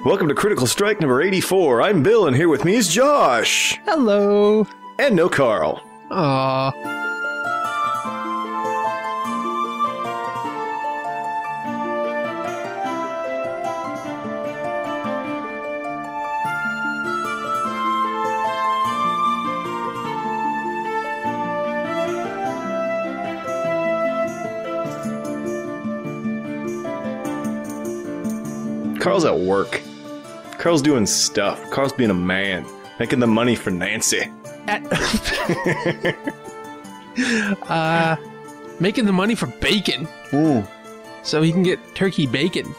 Welcome to Critical Strike number 84. I'm Bill, and here with me is Josh. Hello. And no Karl. Aww. Karl's at work. Karl's doing stuff. Karl's being a man. Making the money for Nancy. Making the money for bacon. So he can get turkey bacon.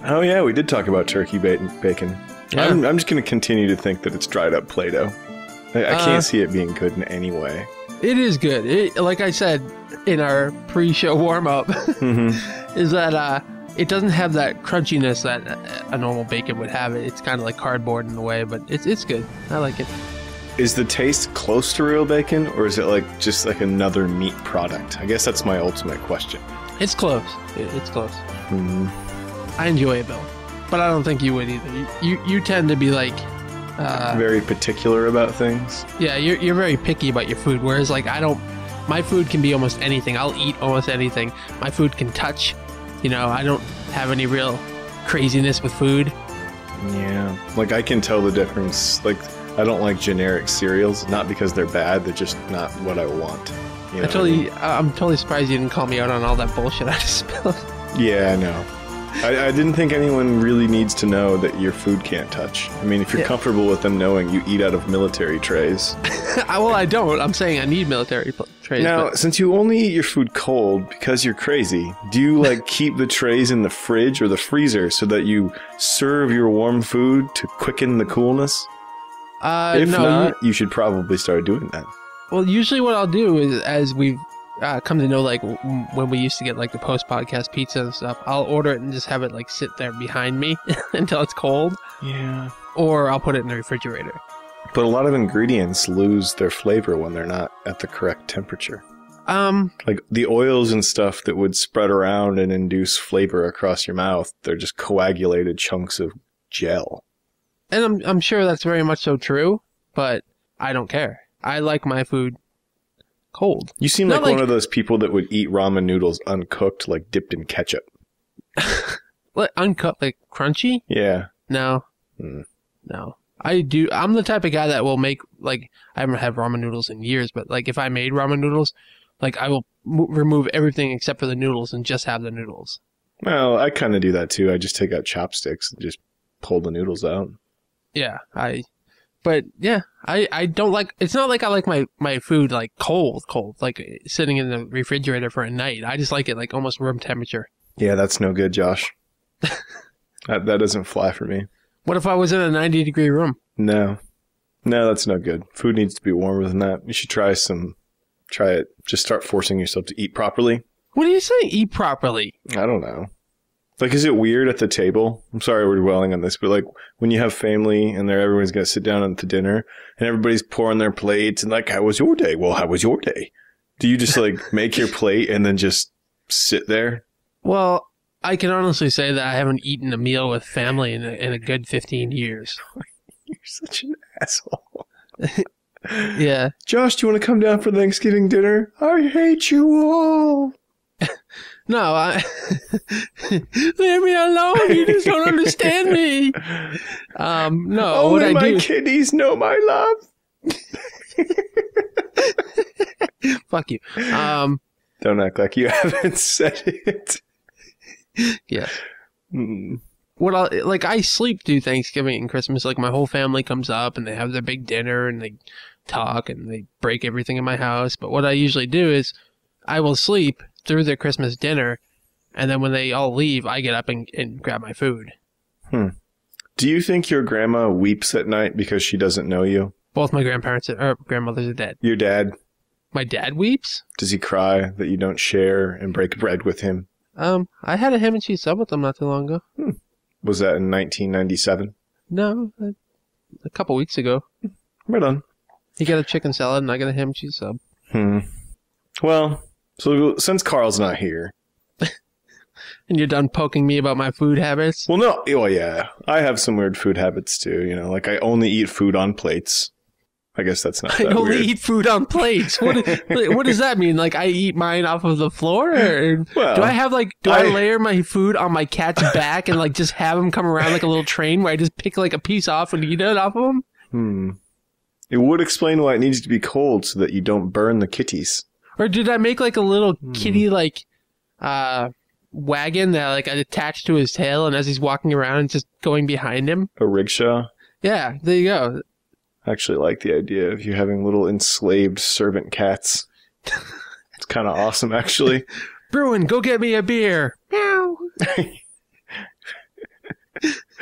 Oh yeah, we did talk about turkey bacon. Yeah. I'm just going to continue to think that it's dried up Play-Doh. I can't see it being good in any way. It is good. Like I said in our pre-show warm-up, is that it doesn't have that crunchiness that a normal bacon would have. It's kind of like cardboard in a way, but it's good. I like it. Is the taste close to real bacon, or is it like just like another meat product? I guess that's my ultimate question. It's close. It's close. I enjoy it, Bill, but I don't think you would either. You tend to be like very particular about things. Yeah, you're very picky about your food, whereas like I don't. My food can be almost anything. I'll eat almost anything. My food can touch. You know, I don't have any real craziness with food. Yeah, like I can tell the difference. Like, I don't like generic cereals, not because they're bad, they're just not what I want. You know I'm totally surprised you didn't call me out on all that bullshit I just spilled. Yeah, I know. I didn't think anyone really needs to know that your food can't touch. I mean, if you're comfortable with them knowing you eat out of military trays. Well, I don't. I'm saying I need military trays. Now, since you only eat your food cold because you're crazy, do you like keep the trays in the fridge or the freezer so that you serve your warm food to quicken the coolness? If not, you should probably start doing that. Well, usually what I'll do is, as we've come to know, like when we used to get like the post-podcast pizza and stuff, I'll order it and just have it like sit there behind me until it's cold. Yeah. Or I'll put it in the refrigerator. But a lot of ingredients lose their flavor when they're not at the correct temperature. Like the oils and stuff that would spread around and induce flavor across your mouth, they're just coagulated chunks of gel. And I'm sure that's very much so true, but I don't care. I like my food cold. You seem like one of those people that would eat ramen noodles uncooked, like dipped in ketchup. What, uncooked, like crunchy? Yeah. No. No. I do. I'm the type of guy that will make, like, I haven't had ramen noodles in years, but like if I made ramen noodles, like I will remove everything except for the noodles and just have the noodles. Well, I kind of do that too. I just take out chopsticks and just pull the noodles out. Yeah, but yeah, I don't like, it's not like I like my food like cold, like sitting in the refrigerator for a night. I just like it like almost room temperature. Yeah, that's no good, Josh. that doesn't fly for me. What if I was in a 90-degree room? No, that's no good. Food needs to be warmer than that. You should try it. Just start forcing yourself to eat properly. What do you say, eat properly? I don't know. Like, is it weird at the table? I'm sorry we're dwelling on this, but like when you have family and everyone's going to sit down at the dinner and everybody's pouring their plates and like, how was your day? Well, how was your day? Do you just like make your plate and then just sit there? Well, I can honestly say that I haven't eaten a meal with family in a good 15 years. You're such an asshole. Yeah. Josh, do you want to come down for Thanksgiving dinner? I hate you all. No, leave me alone. You just don't understand me. No, only my kiddies know my love. Fuck you. Don't act like you haven't said it. Yeah. I sleep through Thanksgiving and Christmas. Like my whole family comes up and they have their big dinner and they talk and they break everything in my house. But what I usually do is I will sleep through their Christmas dinner, and then when they all leave, I get up and grab my food. Do you think your grandma weeps at night because she doesn't know you? Both my grandmothers are dead. Your dad? My dad weeps? Does he cry that you don't share and break bread with him? I had a ham and cheese sub with them not too long ago. Was that in 1997? No, a couple weeks ago. Right on. He got a chicken salad and I got a ham and cheese sub. Well, so since Karl's not here, And you're done poking me about my food habits? Well, no. Well, yeah. I have some weird food habits, too. You know, like I only eat food on plates. I guess that's not that I only weird. eat food on plates. What does that mean? Like, I eat mine off of the floor? Or Well, do I have, like, I layer my food on my cat's back and, like, just have him come around like a little train where I just pick, like, a piece off and eat it off of him? It would explain why it needs to be cold so that you don't burn the kitties. Or did I make, like, a little kitty, like, wagon that, like, I attached to his tail, and as he's walking around, just going behind him? A rickshaw? Yeah, there you go. I actually like the idea of you having little enslaved servant cats. It's kind of awesome, actually. Bruin, go get me a beer. Meow.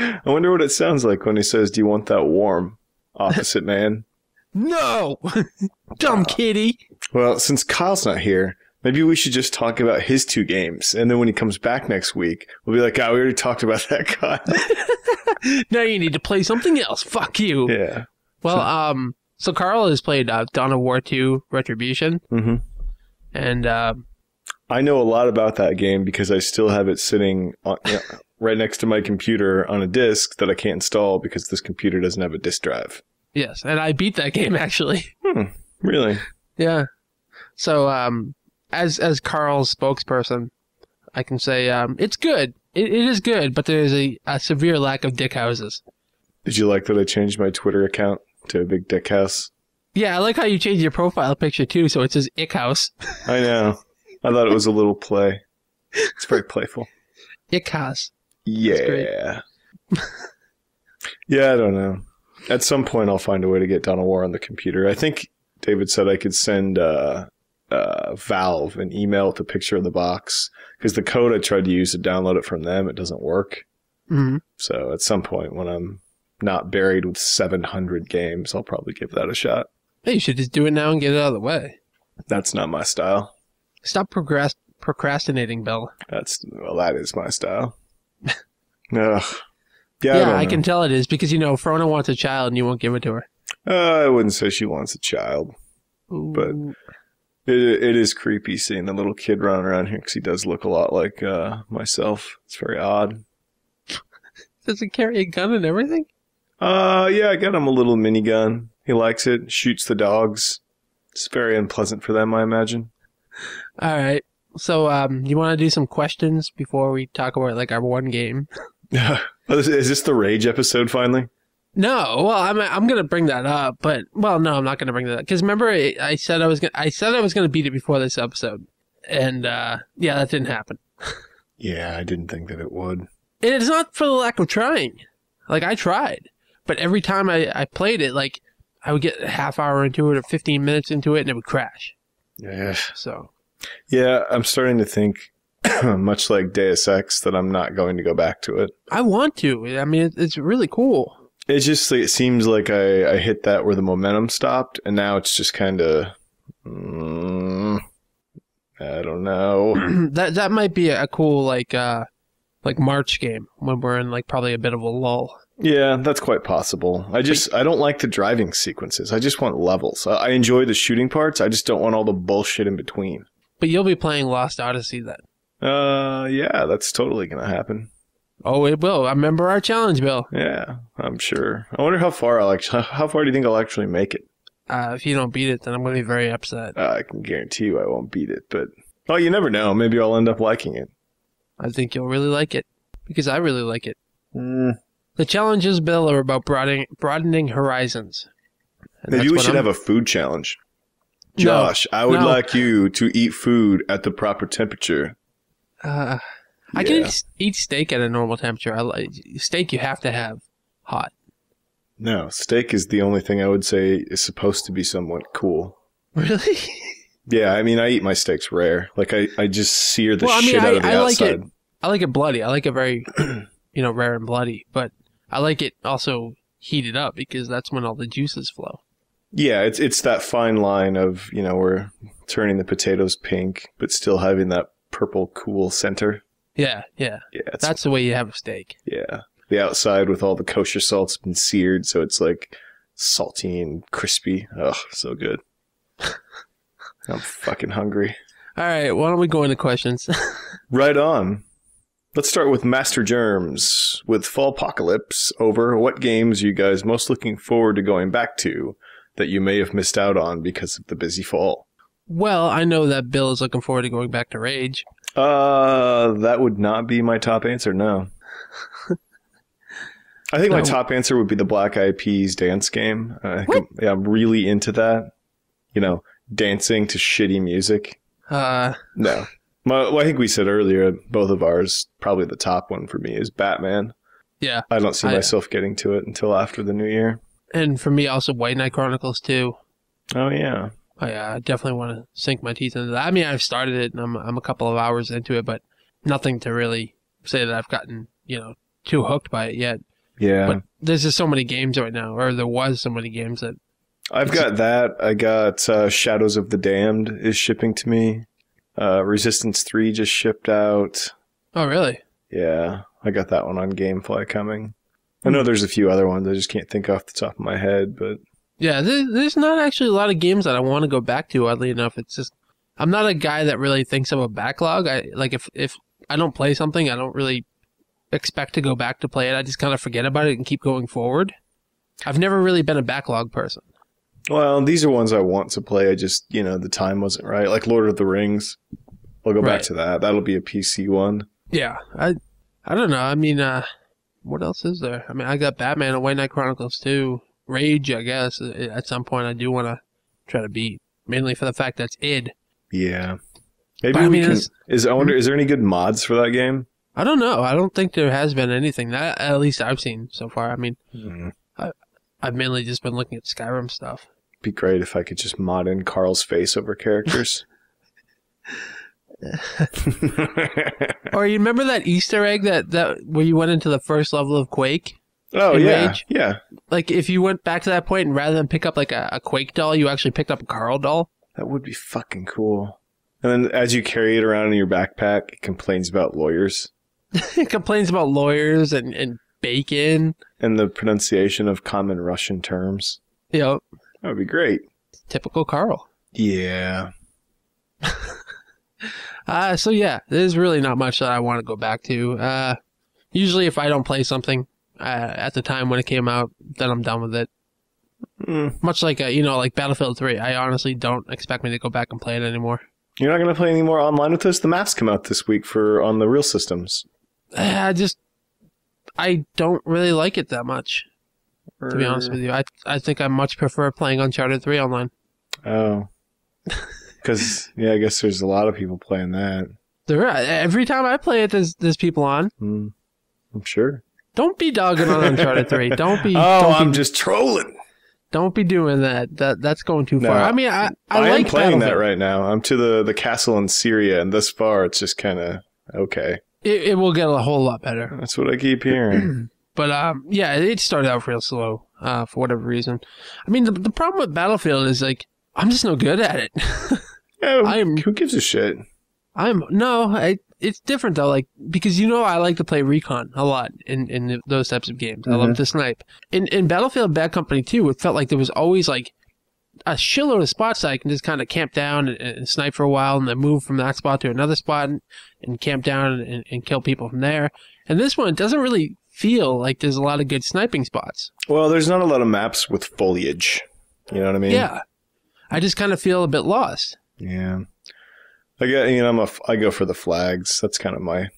I wonder what it sounds like when he says, "Do you want that warm?" Opposite man. No! Dumb kitty. Well, since Kyle's not here, maybe we should just talk about his 2 games. And then when he comes back next week, we'll be like, we already talked about that guy. Now you need to play something else. Fuck you. Yeah. Well, so Karl has played Dawn of War 2 Retribution. Mm-hmm. And I know a lot about that game because I still have it sitting on, right next to my computer on a disk that I can't install because this computer doesn't have a disk drive. yes, and I beat that game, actually. Really? Yeah. So, as Karl's spokesperson, I can say it's good. It is good, but there's a severe lack of dick houses. Did you like that I changed my Twitter account to a big dick house? Yeah, I like how you changed your profile picture, too, so it says Ick House. I know. I thought it was a little play. It's very playful. Ick House. Yeah. Yeah, I don't know. At some point, I'll find a way to get Dawn of War on the computer. I think David said I could send Valve an email with a picture of the box because the code I tried to use to download it from them, it doesn't work. Mm-hmm. So at some point, when I'm not buried with 700 games, I'll probably give that a shot. Hey, you should just do it now and get it out of the way. That's not my style. Stop procrastinating, Bill. That is my style. Ugh. Yeah, I can tell it is because, Frona wants a child and you won't give it to her. I wouldn't say she wants a child, Ooh. but it is creepy seeing the little kid running around here because he does look a lot like myself. It's very odd. Does he carry a gun and everything? Yeah, I got him a little minigun. He likes it, shoots the dogs. It's very unpleasant for them, I imagine. All right. So, you want to do some questions before we talk about, like, our one game? Is this the Rage episode, finally? No. Well, I'm going to bring that up, but, well, no, I'm not going to bring that up. Because remember, I said I was going to beat it before this episode. And, yeah, that didn't happen. Yeah, I didn't think that it would. And it's not for the lack of trying. Like, I tried. But every time I played it, like, I would get a half hour into it or 15 minutes into it, and it would crash. Yeah. So. Yeah, I'm starting to think, much like Deus Ex, that I'm not going to go back to it. I want to. I mean, it's really cool. It seems like I hit that where the momentum stopped, and now it's just kind of, I don't know. that might be a cool, like March game when we're in, like, probably a bit of a lull. Yeah, that's quite possible. I don't like the driving sequences. I just want levels. I enjoy the shooting parts. I just don't want all the bullshit in between. But you'll be playing Lost Odyssey then. Yeah, that's totally going to happen. Oh, it will. I remember our challenge, Bill. Yeah, I'm sure. I wonder how far how far do you think I'll actually make it? If you don't beat it, then I'm going to be very upset. I can guarantee you I won't beat it, but you never know. Maybe I'll end up liking it. I think you'll really like it because I really like it. The challenges, Bill, are about broadening horizons. And maybe we should have a food challenge. Josh, I would like you to eat food at the proper temperature. I can eat steak at a normal temperature. Steak you have to have hot. No, steak is the only thing I would say is supposed to be somewhat cool. Really? Yeah, I mean, I eat my steaks rare. Like, I just sear the shit out of the outside. I like it bloody. I like it very, rare and bloody. But I like it also heated up because that's when all the juices flow. Yeah, it's that fine line of, we're turning the potatoes pink, but still having that purple cool center. Yeah. That's the way you have a steak. Yeah. The outside with all the kosher salt's been seared, so it's like salty and crispy. Oh, so good. I'm fucking hungry. All right, why don't we go into questions? Right on. Let's start with Master Germs with Fall Apocalypse over what games are you guys most looking forward to going back to that you may have missed out on because of the busy fall? Well, I know that Bill is looking forward to going back to Rage. That would not be my top answer, no. I think my top answer would be the Black Eyed Peas dance game. I'm really into that. You know, dancing to shitty music. No. Well, I think we said earlier, both of ours, probably the top one for me is Batman. Yeah. I don't see myself getting to it until after the new year. And for me, also White Knight Chronicles 2. Oh, yeah. I definitely want to sink my teeth into that. I mean, I've started it, and I'm a couple of hours into it, but nothing to really say that I've gotten, too hooked by it yet. Yeah. But there's just so many games right now, or there was so many games that... I've got that. I got Shadows of the Damned is shipping to me. Resistance 3 just shipped out. Oh, really? Yeah, I got that one on Gamefly coming. I know there's a few other ones I just can't think off the top of my head, but... Yeah, there's not actually a lot of games that I want to go back to, oddly enough. It's just... I'm not a guy that really thinks of a backlog. If I don't play something, I don't really expect to go back to play it. I just kind of forget about it and keep going forward. I've never really been a backlog person. Well, these are ones I want to play. I just, the time wasn't right. Like Lord of the Rings. I'll go back to that. That'll be a PC one. Yeah. I don't know. I mean, what else is there? I mean, I got Batman and White Knight Chronicles 2. Rage, I guess. At some point, I do want to try to beat. Mainly for the fact that it's id. Yeah. Maybe we can... Is there any good mods for that game? I don't know. I don't think there has been anything. That at least I've seen so far. I mean, I've mainly just been looking at Skyrim stuff. Be great if I could just mod in Karl's face over characters. Or you remember that Easter egg that where you went into the first level of Quake? Oh, yeah. Rage? Yeah. Like if you went back to that point and rather than pick up like a Quake doll, you actually picked up a Karl doll? That would be fucking cool. And then as you carry it around in your backpack, it complains about lawyers. It complains about lawyers and bacon. And the pronunciation of common Russian terms. Yep. That would be great. Typical Karl. Yeah. So yeah, there's really not much that I want to go back to. Usually if I don't play something at the time when it came out, then I'm done with it. Much like, like Battlefield 3. I honestly don't expect me to go back and play it anymore. You're not going to play any more online with us? The maps come out this week on the real systems. I don't really like it that much. To be honest with you, I think I much prefer playing Uncharted 3 online. Oh. Because, I guess there's a lot of people playing that. Every time I play it, there's people on. I'm sure. Don't be dogging on Uncharted 3. I'm just trolling. Don't be doing that. That's going too far. I mean, I like am playing that right now. I'm to the castle in Syria, and thus far, it's just kind of okay. It will get a whole lot better. That's what I keep hearing. But it started out real slow for whatever reason. I mean, the problem with Battlefield is like I'm just no good at it. Who gives a shit? It's different though, like because I like to play recon a lot in those types of games. I love to snipe. In Battlefield Bad Company 2, it felt like there was always like a shitload of spots that I can just kind of camp down and snipe for a while and then move from that spot to another spot and camp down and kill people from there. And this one, it doesn't really feel like there's a lot of good sniping spots. Well, there's not a lot of maps with foliage. You know what I mean? Yeah. I just kind of feel a bit lost. Yeah. I go for the flags. That's kind of my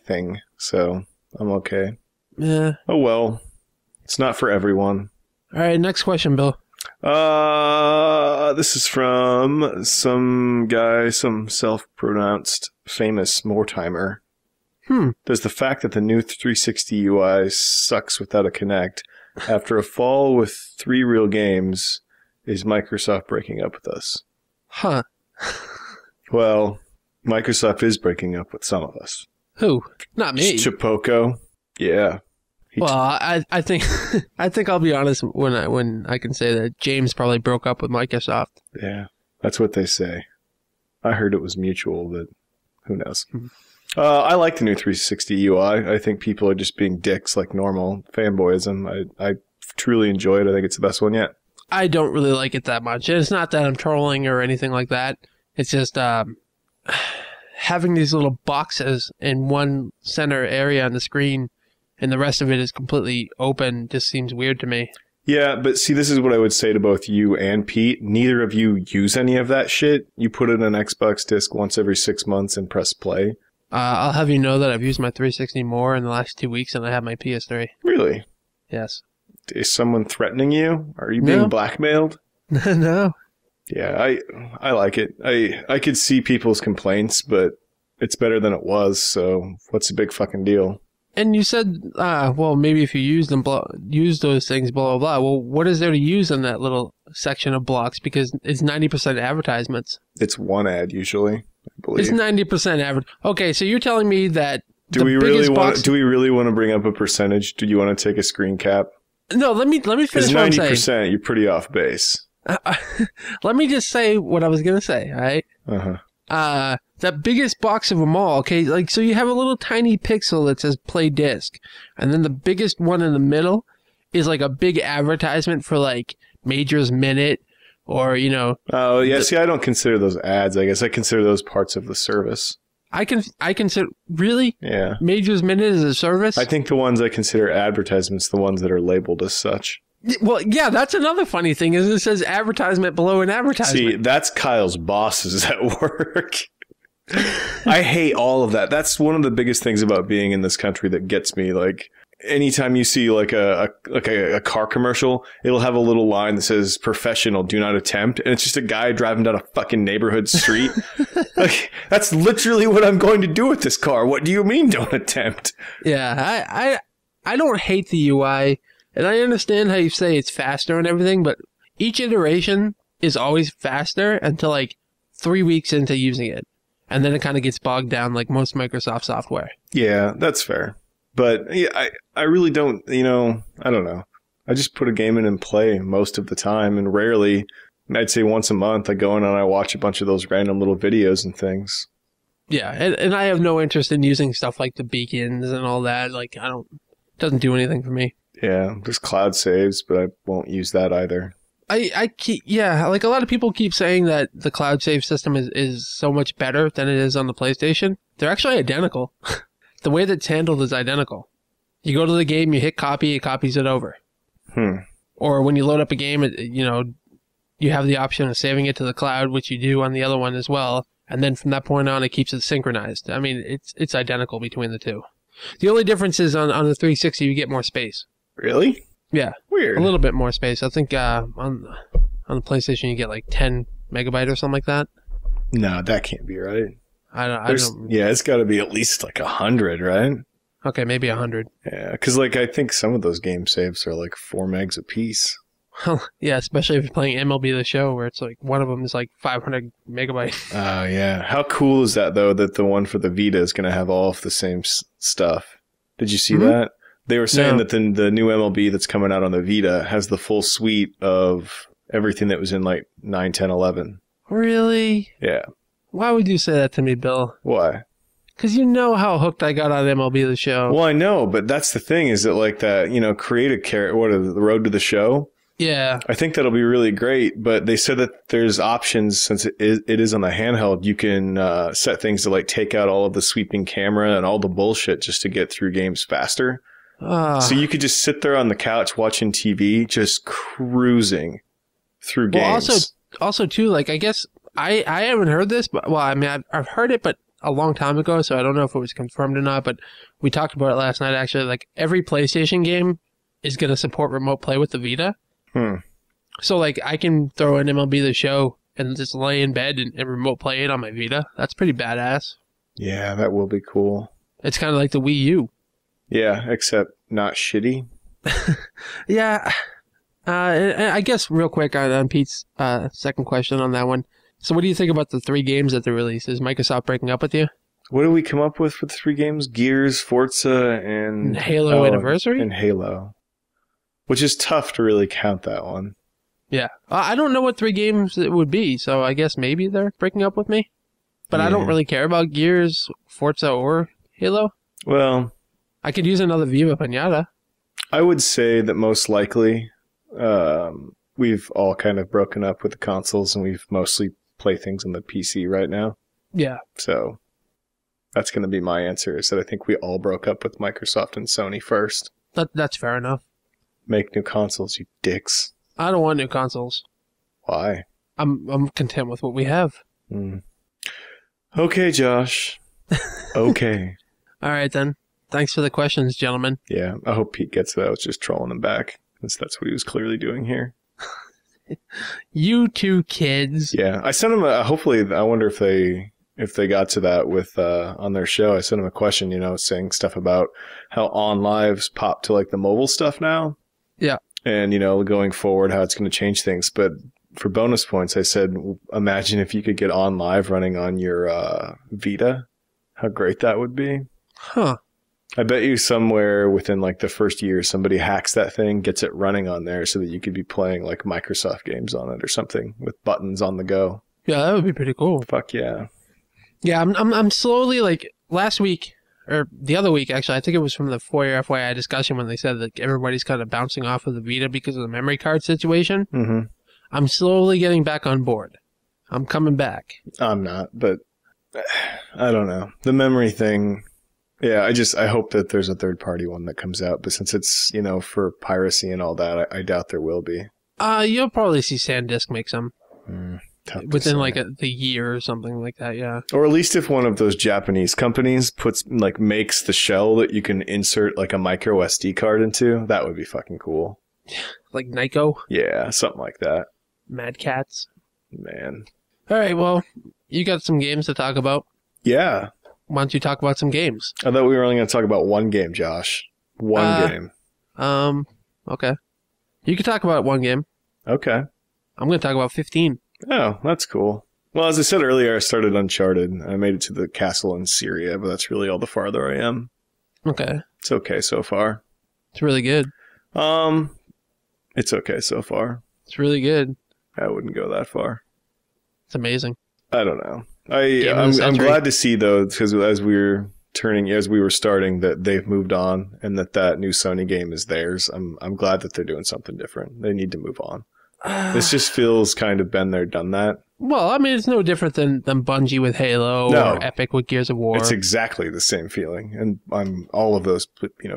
thing. So I'm okay. Yeah. Oh well. It's not for everyone. All right, next question, Bill. This is from some guy, some self-pronounced famous Mortimer. Does the fact that the new 360 UI sucks without a Kinect after a fall with 3 real games, is Microsoft breaking up with us? Huh. Well, Microsoft is breaking up with some of us. Who? Not me. Chipoko. Yeah. Well, I think I'll be honest when I can say that James probably broke up with Microsoft. Yeah, that's what they say. I heard it was mutual, but who knows? I like the new 360 UI. I think people are just being dicks like normal fanboyism. I truly enjoy it. I think it's the best one yet. I don't really like it that much. It's not that I'm trolling or anything like that. It's just having these little boxes in one center area on the screen and the rest of it is completely open just seems weird to me. Yeah, but see, this is what I would say to both you and Pete. Neither of you use any of that shit. You put it in an Xbox disc once every 6 months and press play. I'll have you know that I've used my 360 more in the last 2 weeks than I have my PS3. Really? Yes. Is someone threatening you? Are you being blackmailed? No. Yeah, I like it. I could see people's complaints, but it's better than it was, so what's the big fucking deal? And you said, well, maybe if you use them, use those things, blah, blah, blah. Well, what is there to use in that little section of blocks? Because it's 90% advertisements. It's one ad, usually, I believe. It's 90% advert. Okay, so you're telling me that Do we really want to bring up a percentage? Do you want to take a screen cap? No, let me finish what what I'm saying. 90%, you're pretty off base. Let me just say what I was going to say, all right? Uh-huh. That biggest box of them all, okay? Like, so you have a little tiny pixel that says play disc, and then the biggest one in the middle is like a big advertisement for like Major's Minute or, you know. Oh, yeah. See, I don't consider those ads. I guess I consider those parts of the service. I consider, really? Yeah. Major's Minute is a service? I think the ones I consider advertisements, the ones that are labeled as such. Well, yeah, that's another funny thing is it says advertisement below an advertisement. See, that's Kyle's bosses at work. I hate all of that. That's one of the biggest things about being in this country that gets me. Like, anytime you see like a car commercial, it'll have a little line that says "professional, do not attempt," and it's just a guy driving down a fucking neighborhood street. Like, that's literally what I'm going to do with this car. What do you mean, don't attempt? Yeah, I don't hate the UI, and I understand how you say it's faster and everything, but each iteration is always faster until like 3 weeks into using it. And then it kind of gets bogged down like most Microsoft software. Yeah, that's fair. But yeah, I really don't, I don't know. I just put a game in and play most of the time. And rarely, I'd say once a month, I go in and I watch a bunch of those random little videos and things. Yeah, and I have no interest in using stuff like the beacons and all that. Like, it doesn't do anything for me. Yeah, there's cloud saves, but I won't use that either. Like a lot of people keep saying that the cloud save system is so much better than it is on the PlayStation. They're actually identical. The way that's handled is identical. You go to the game, you hit copy, it copies it over. Or when you load up a game, you have the option of saving it to the cloud, which you do on the other one as well. And then from that point on, it keeps it synchronized. I mean, it's identical between the two. The only difference is on the 360, you get more space. Really? Yeah. Weird. A little bit more space. I think on the PlayStation you get like 10 megabyte or something like that. No, that can't be right. I don't. Yeah, it's got to be at least like 100, right? Okay, maybe 100. Yeah, because like I think some of those game saves are like 4 megs a piece. Yeah, especially if you're playing MLB The Show, where it's like one of them is like 500 megabytes. Oh yeah, how cool is that though? That the one for the Vita is going to have all of the same stuff. Did you see that? They were saying that the new MLB that's coming out on the Vita has the full suite of everything that was in like 9, 10, 11. Really? Yeah. Why would you say that to me, Bill? Why? Because you know how hooked I got on MLB The Show. Well, I know, but that's the thing is that like that, create the road to the show? Yeah. I think that'll be really great, but they said that there's options since it is on the handheld. You can set things to like take out all of the sweeping camera and all the bullshit just to get through games faster. So you could just sit there on the couch watching TV, just cruising through games. Well, also too, like I guess I haven't heard this, but well, I mean I've heard it, but a long time ago, so I don't know if it was confirmed or not. But we talked about it last night. Actually, like every PlayStation game is going to support remote play with the Vita. So like I can throw in MLB The Show and just lay in bed and remote play it on my Vita. That's pretty badass. Yeah, that will be cool. It's kind of like the Wii U. Yeah, except not shitty. Yeah. I guess real quick on Pete's second question on that one. So what do you think about the 3 games that they released? Is Microsoft breaking up with you? What did we come up with for the 3 games? Gears, Forza, and Halo Anniversary? And Halo. Which is tough to really count that one. Yeah. I don't know what 3 games it would be, so I guess maybe they're breaking up with me. But I don't really care about Gears, Forza, or Halo. Well, I could use another Viva Pinata. I would say that most likely we've all kind of broken up with the consoles and we've mostly play things on the PC right now. Yeah. So That's going to be my answer, is that I think we all broke up with Microsoft and Sony first. That's fair enough. Make new consoles, you dicks. I don't want new consoles. Why? I'm content with what we have. Okay, Josh. Okay. All right, then. Thanks for the questions, gentlemen. Yeah, I hope Pete gets that. I was just trolling him back, since that's what he was clearly doing here. You two kids. Yeah, I sent him hopefully, I wonder if they got to that with on their show. I sent him a question, saying stuff about how on lives pop to like the mobile stuff now. Yeah. And, going forward, how it's going to change things. But for bonus points, I said, imagine if you could get on live running on your Vita. How great that would be. Huh. I bet you somewhere within like the first year, somebody hacks that thing, gets it running on there so that you could be playing like Microsoft games on it or something with buttons on the go. Yeah, that would be pretty cool. Fuck yeah. Yeah, I'm slowly, like, last week, or the other week, actually, I think it was from the 4-year FYI discussion when they said that everybody's kind of bouncing off of the Vita because of the memory card situation. Mm-hmm. I'm slowly getting back on board. I'm coming back. I'm not, but I don't know. The memory thing, yeah, I hope that there's a third-party one that comes out, but since it's, for piracy and all that, I doubt there will be. You'll probably see SanDisk make some. Within like the year or something like that, yeah. Or at least if one of those Japanese companies makes the shell that you can insert like a micro SD card into, that would be fucking cool. Like Nyko? Yeah, something like that. Mad Cats. Man. All right, well, you got some games to talk about. Yeah. Why don't you talk about some games? I thought we were only going to talk about one game, Josh. One game. Okay. You can talk about one game. Okay. I'm going to talk about 15. Oh, that's cool. Well, as I said earlier, I started Uncharted. I made it to the castle in Syria, but that's really all the farther I am. Okay. It's okay so far. It's really good. It's okay so far. It's really good. I wouldn't go that far. It's amazing. I don't know. I'm glad to see, though, because as we were starting, that they've moved on and that new Sony game is theirs. I'm glad that they're doing something different. They need to move on. This just feels kind of been there, done that. Well, I mean, it's no different than Bungie with Halo or Epic with Gears of War. It's exactly the same feeling, and all of those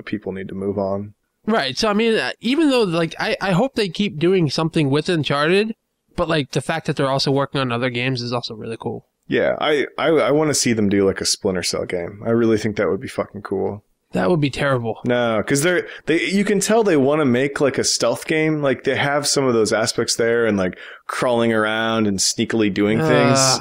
people need to move on. Right. So I mean, even though I hope they keep doing something with Uncharted, but like the fact that they're also working on other games is also really cool. Yeah, I want to see them do like a Splinter Cell game. I really think that would be fucking cool. That would be terrible. No, because you can tell they want to make like a stealth game. Like they have some of those aspects there, and like crawling around and sneakily doing things.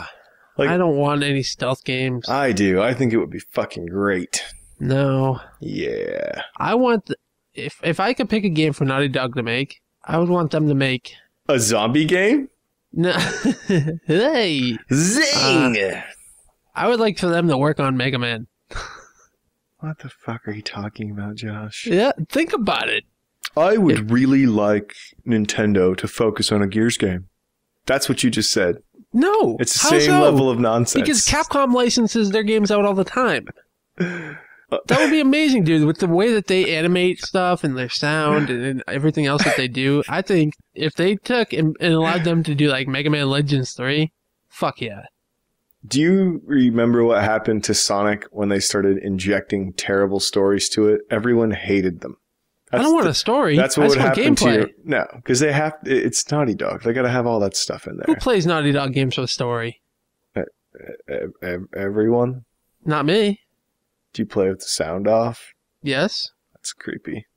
Like, I don't want any stealth games. I do. I think it would be fucking great. No. Yeah. I want if I could pick a game for Naughty Dog to make, I would want them to make a zombie game. No. Hey. Zing. I would like for them to work on Mega Man. What the fuck are you talking about, Josh? Yeah, think about it. I would really like Nintendo to focus on a Gears game. That's what you just said. No. It's the same level of nonsense. Because Capcom licenses their games out all the time. That would be amazing, dude. With the way that they animate stuff and their sound and everything else that they do, I think if they took and allowed them to do like Mega Man Legends 3, fuck yeah. Do you remember what happened to Sonic when they started injecting terrible stories to it? Everyone hated them. I don't want a story. That's what would happen gameplay. to you. No, because it's Naughty Dog. They got to have all that stuff in there. Who plays Naughty Dog games with a story? Everyone? Not me. Do you play with the sound off? Yes. That's creepy.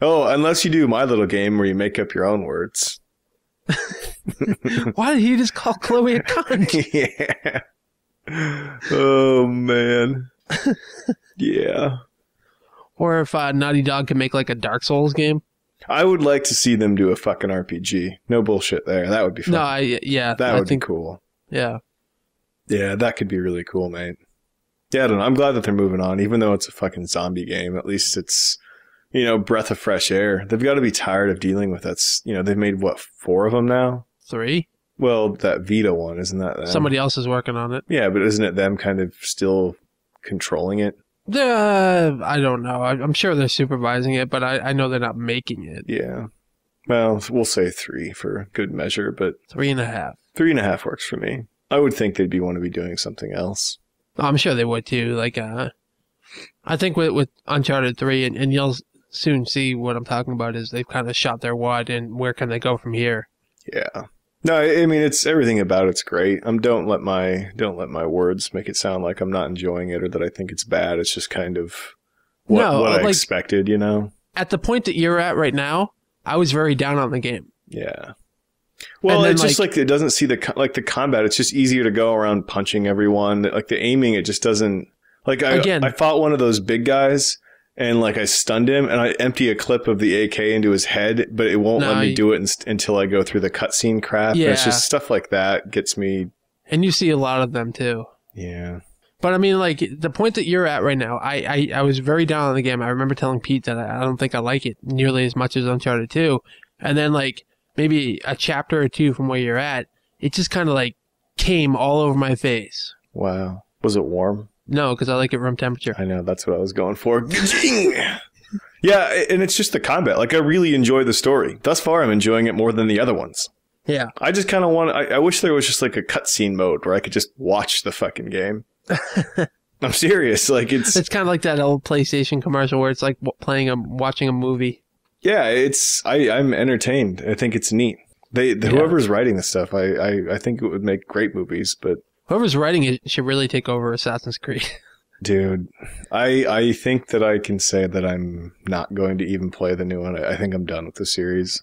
Oh, unless you do My Little Game where you make up your own words. Why did he just call Chloe a cunt? Yeah. Oh, man. Yeah. Or if Naughty Dog could make like a Dark Souls game. I would like to see them do a fucking RPG. No bullshit there. That would be fun. No, yeah. That would be cool. Yeah. Yeah, that could be really cool, mate. Yeah, I don't know. I'm glad that they're moving on, even though it's a fucking zombie game. At least it's, breath of fresh air. They've got to be tired of dealing with that. They've made, 4 of them now? 3? Well, that Vita one, isn't that them? Somebody else is working on it. Yeah, but isn't it them kind of still controlling it? I don't know. I'm sure they're supervising it, but I know they're not making it. Yeah. Well, we'll say 3 for good measure, but... 3.5. 3.5 works for me. I would think they'd want to be doing something else. I'm sure they would too. Like, I think with Uncharted 3, and you'll soon see what I'm talking about, is they've kind of shot their wad, and where can they go from here? Yeah. No, I mean, it's everything about it's great. Don't let my words make it sound like I'm not enjoying it or that I think it's bad. It's just kind of what I expected, you know? At the point that you're at right now, I was very down on the game. Yeah. Well, it's just like it doesn't see the combat. It's just easier to go around punching everyone. Like the aiming, it just doesn't. Like I fought one of those big guys and like I stunned him and I empty a clip of the AK into his head, but it won't let me do it until I go through the cutscene crap. Yeah. And it's just stuff like that gets me. And you see a lot of them too. Yeah. But I mean, like the point that you're at right now, I was very down on the game. I remember telling Pete that I don't think I like it nearly as much as Uncharted 2. And then like maybe a chapter or two from where you're at, it just kind of like came all over my face. Wow. Was it warm? No, because I like it room temperature. I know, that's what I was going for. Yeah, and it's just the combat. Like, I really enjoy the story. Thus far, I'm enjoying it more than the other ones. Yeah. I just kind of want... I wish there was just, like, a cutscene mode where I could just watch the fucking game. I'm serious. Like, it's kind of like that old PlayStation commercial where it's like watching a movie. Yeah, I'm entertained. I think it's neat. Whoever's writing this stuff, I think it would make great movies, but... Whoever's writing it should really take over Assassin's Creed. Dude, I think that I can say that I'm not going to even play the new one. I think I'm done with the series.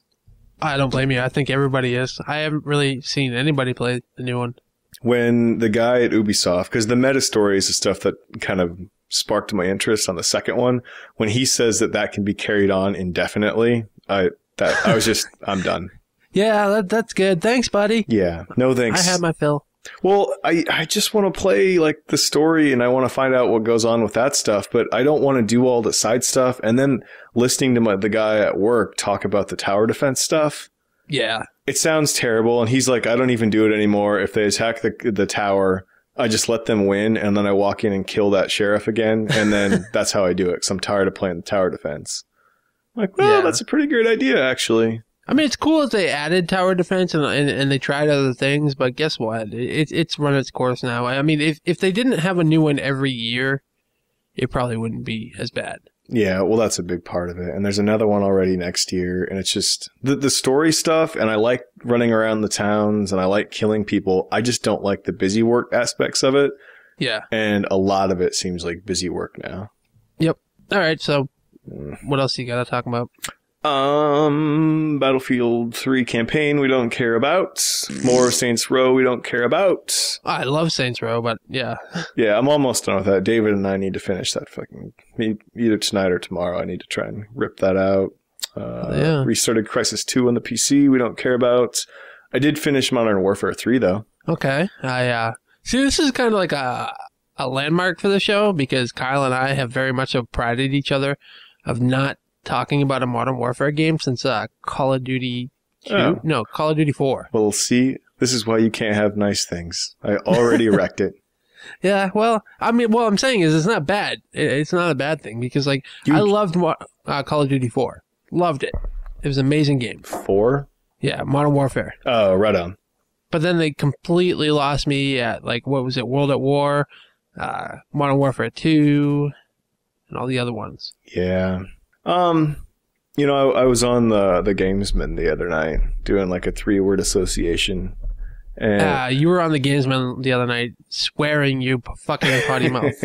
I don't blame you. I think everybody is. I haven't really seen anybody play the new one. When the guy at Ubisoft, because the meta story is the stuff that kind of sparked my interest on the second one, when he says that can be carried on indefinitely, I'm done. Yeah, that's good. Thanks, buddy. Yeah, no thanks. I had my fill. Well, I just want to play like the story and I want to find out what goes on with that stuff, but I don't want to do all the side stuff and then listening to the guy at work talk about the tower defense stuff. Yeah. It sounds terrible and he's like, I don't even do it anymore. If they attack the tower, I just let them win and then I walk in and kill that sheriff again and then that's how I do it because I'm tired of playing the tower defense. I'm like, well, that's a pretty great idea actually. I mean, it's cool that they added tower defense and they tried other things, but guess what? It's run its course now. I mean, if they didn't have a new one every year, it probably wouldn't be as bad. Yeah, well, that's a big part of it. And there's another one already next year, and it's just the story stuff, and I like running around the towns, and I like killing people. I just don't like the busy work aspects of it. Yeah. And a lot of it seems like busy work now. Yep. All right, so what else you got to talk about? Battlefield 3 campaign we don't care about. More Saints Row we don't care about. I love Saints Row, but yeah. Yeah, I'm almost done with that. David and I need to finish that either tonight or tomorrow. I need to try and rip that out. Restarted Crisis 2 on the PC we don't care about. I did finish Modern Warfare 3 though. Okay. See, this is kind of like a landmark for the show because Kyle and I have very much prided each other of not talking about a Modern Warfare game since Call of Duty 2? Oh. No, Call of Duty 4. Well, see, this is why you can't have nice things. I already wrecked it. Yeah, well, I mean, what I'm saying is it's not bad. It's not a bad thing because, like, I loved Call of Duty 4. Loved it. It was an amazing game. 4? Yeah, Modern Warfare. Oh, right on. But then they completely lost me at, like, what was it, World at War, Modern Warfare 2, and all the other ones. Yeah. I was on the Gamesman the other night doing like a 3-word association. And you were on the Gamesman the other night swearing you fucking potty mouth.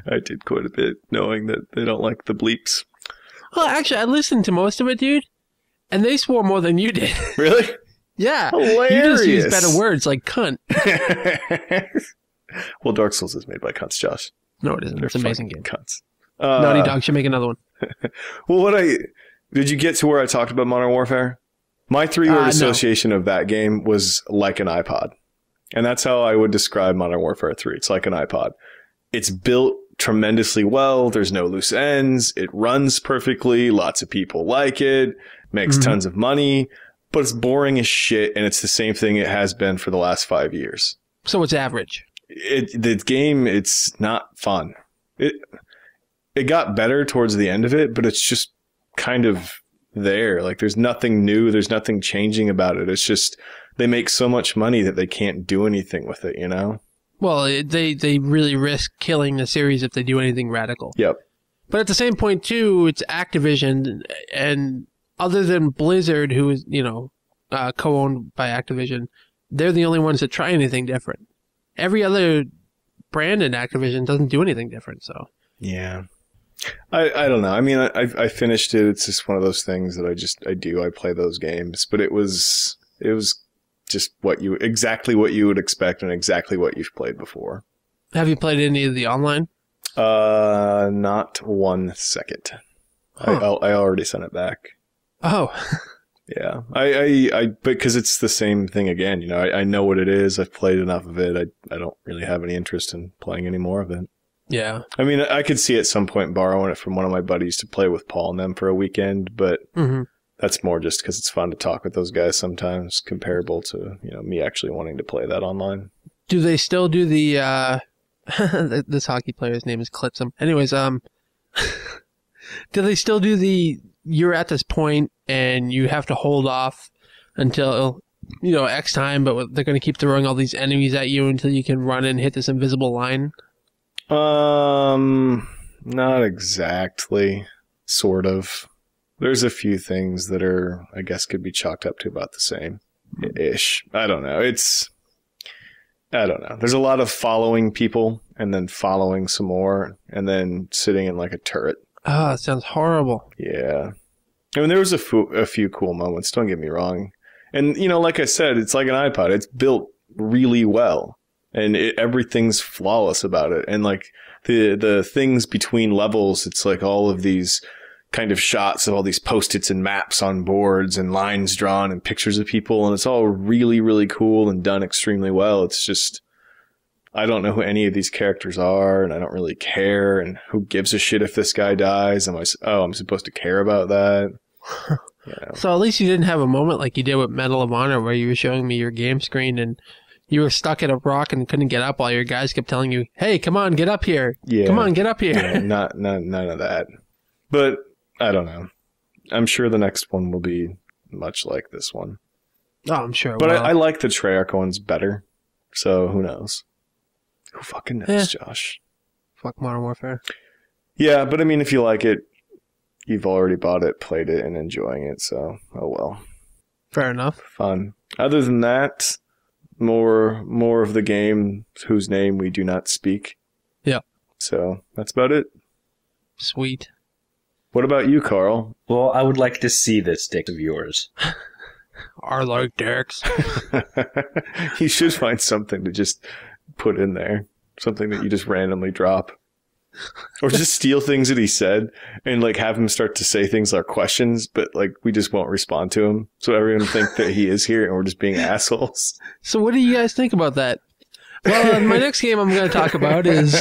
I did quite a bit, knowing that they don't like the bleeps. Well, actually, I listened to most of it, dude, and they swore more than you did. Really? Yeah. Hilarious. You just use better words like cunt. Well, Dark Souls is made by cunts, Josh. No, it isn't. It's an amazing game. Cunts. Naughty Dog should make another one. Well, did you get to where I talked about Modern Warfare? My 3-word association of that game was like an iPod. And that's how I would describe Modern Warfare 3. It's like an iPod. It's built tremendously well. There's no loose ends. It runs perfectly. Lots of people like it. Makes tons of money. But it's boring as shit. And it's the same thing it has been for the last 5 years. So it's average. The game, it's not fun. It got better towards the end of it, but it's just kind of there. Like there's nothing new. There's nothing changing about it. It's just they make so much money that they can't do anything with it, you know? Well, they really risk killing the series if they do anything radical. Yep. But at the same point, too, it's Activision, and other than Blizzard, who is, co-owned by Activision, they're the only ones that try anything different. Every other brand in Activision doesn't do anything different, so. Yeah. I don't know. I mean, I finished it. It's just one of those things that I do. I play those games, but it was just exactly what you would expect and exactly what you've played before. Have you played any of the online? Not 1 second. Huh. I already sent it back. Oh. Yeah. Because it's the same thing again. I know what it is. I've played enough of it. I don't really have any interest in playing any more of it. Yeah. I mean, I could see at some point borrowing it from one of my buddies to play with Paul and them for a weekend, but that's more just because it's fun to talk with those guys sometimes, comparable to, me actually wanting to play that online. Do they still do the, this hockey player's name is Clitsum. Anyways, do they still do you're at this point and you have to hold off until, X time, but they're going to keep throwing all these enemies at you until you can run and hit this invisible line? Not exactly. Sort of. There's a few things that are, I guess, could be chalked up to about the same-ish. I don't know. There's a lot of following people and then following some more and then sitting in like a turret. Oh, it sounds horrible. Yeah. I mean, there was a few cool moments. Don't get me wrong. And, like I said, it's like an iPod. It's built really well. And everything's flawless about it. And like the things between levels, it's like all of these kind of shots of all these Post-its and maps on boards and lines drawn and pictures of people. And it's all really, really cool and done extremely well. It's just, I don't know who any of these characters are and I don't really care. And who gives a shit if this guy dies? I'm supposed to care about that. Yeah. So at least you didn't have a moment like you did with Medal of Honor where you were showing me your game screen and you were stuck at a rock and couldn't get up while your guys kept telling you, hey, come on, get up here. Yeah. Come on, get up here. Yeah, none of that. But I don't know. I'm sure the next one will be much like this one. Oh, I'm sure. But I like the Treyarch ones better. So who knows? Who fucking knows, Josh? Fuck Modern Warfare. Yeah, but I mean, if you like it, you've already bought it, played it, and enjoying it. So, oh well. Fair enough. Fun. Other than that, more of the game whose name we do not speak. Yeah. So that's about it. Sweet. What about you, Karl? Well, I would like to see this dick of yours. Are like dicks. You should find something to just put in there. Something that you just randomly drop. Or just steal things that he said and like have him start to say things like questions, but like we just won't respond to him. So everyone think that he is here and we're just being assholes. So what do you guys think about that? Well, my next game I'm going to talk about is...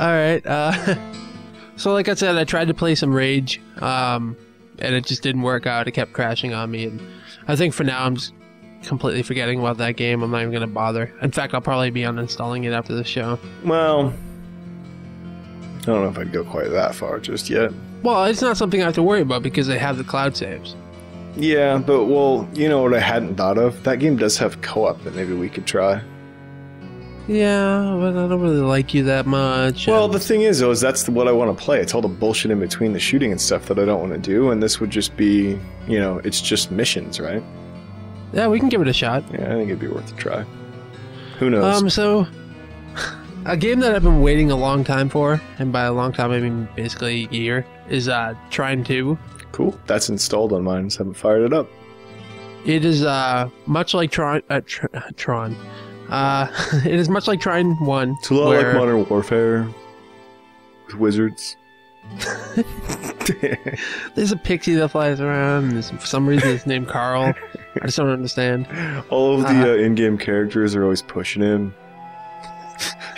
All right. So like I said, I tried to play some Rage, and it just didn't work out. It kept crashing on me, and I think for now I'm just completely forgetting about that game. I'm not even going to bother. In fact, I'll probably be uninstalling it after the show. Well, I don't know if I'd go quite that far just yet. Well, it's not something I have to worry about because I have the cloud saves. Yeah, but well, you know what I hadn't thought of? That game does have co-op that maybe we could try. Yeah, but I don't really like you that much. Well, the thing is, though, is that's what I want to play. It's all the bullshit in between the shooting and stuff that I don't want to do, and this would just be, it's just missions, right? Yeah, we can give it a shot. Yeah, I think it'd be worth a try. Who knows? So, a game that I've been waiting a long time for, and by a long time I mean basically a year, is Trine 2. Cool. That's installed on mine. Just haven't fired it up. It is much like Tron. It is much like Trine 1. It's a lot like Modern Warfare. with wizards. There's a pixie that flies around, and for some reason it's named Karl. I just don't understand. All of the in-game characters are always pushing him.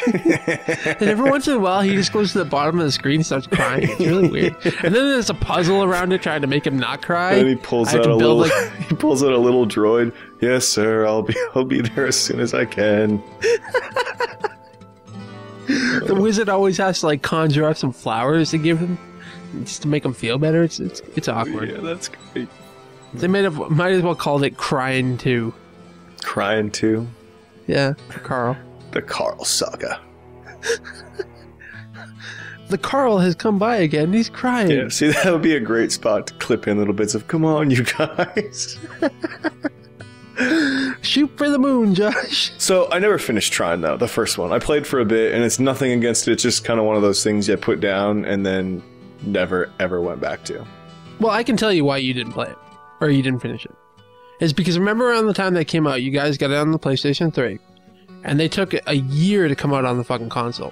And every once in a while, he just goes to the bottom of the screen and starts crying. It's really weird. And then there's a puzzle around it trying to make him not cry. And he pulls out a little. He pulls out a little droid. Yes, sir. I'll be there as soon as I can. The wizard always has to like conjure up some flowers to give him, just to make him feel better. It's awkward. Yeah, that's great. They might as well called it Crying 2. Crying 2? Yeah, for Karl. The Karl saga. The Karl has come by again. He's crying. Yeah, see, that would be a great spot to clip in little bits of, come on, you guys. Shoot for the moon, Josh. So, I never finished Trine, though, the first one. I played for a bit, and it's nothing against it. It's just kind of one of those things you put down and then never, ever went back to. Well, I can tell you why you didn't play it. Or you didn't finish it. It's because remember around the time that came out, you guys got it on the PlayStation 3. And they took a year to come out on the fucking console.